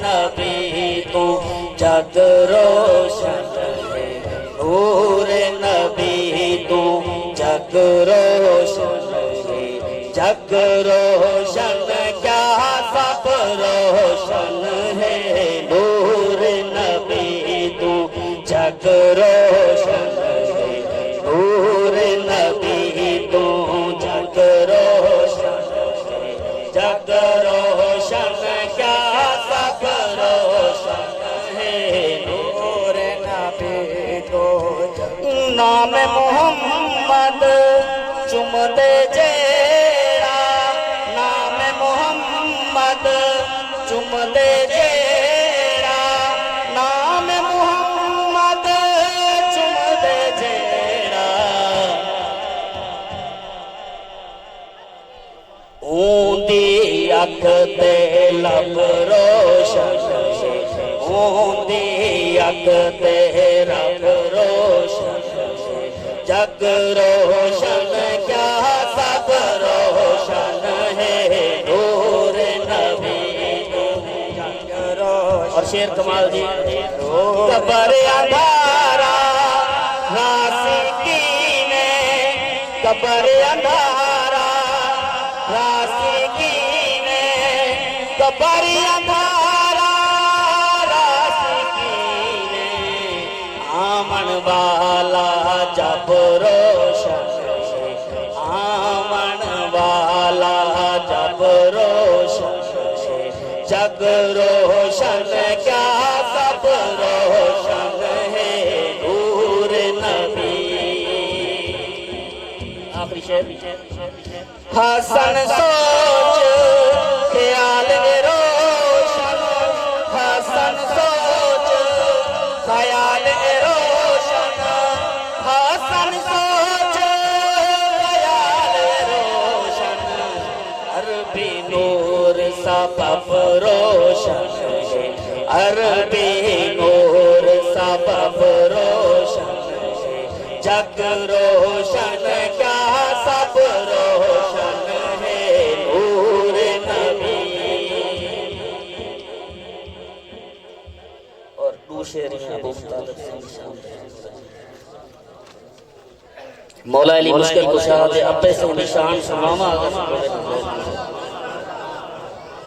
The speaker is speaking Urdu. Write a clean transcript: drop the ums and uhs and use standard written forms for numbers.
نبی تو جگ روشن ہے، نور نبی تو جگ روشن ہے، جگ روشن کیا سب روشن ہے، نور نبی تو جگ روشن ہے، نور نبی تو جگ روشن ہے، جگ روشن کیا سب روشن ہے، نور نبی تو جگ نام محمد چم دے جیڑا، نام محمد چم دے جیڑا، نام محمد چم دے جیڑا، اون دی اکھ تے لب روشن ہے، اون دی اکھ تے رب روشن ہے، جگ روشن کیا سب روشن ہے، نور نبی تو جگ روشن۔ اور شعر کمال جی، قبر اندھارا راسکی نے، قبر اندھارا راسکی نے، قبر اندھارا راسکی نے، آمن والا جب روشن ہے، آمن والا جب روشن ہے، جگ روشن کیا سب روشن ہے، نور نبی۔ آخری شعر، حسن سوچ خیال روشن، حسن سوچ خیال روشن، حسن سوچ خیال روشن، عربی نور سبب روشن ہے، عربی نور سبب روشن ہے، جگ روشن کیا سب روشن ہے، نور نبی۔ اور دو شعر ہیں ابو مطالب سے، مولا علی مشکل کشا دے اپے سے نشان سماما آگا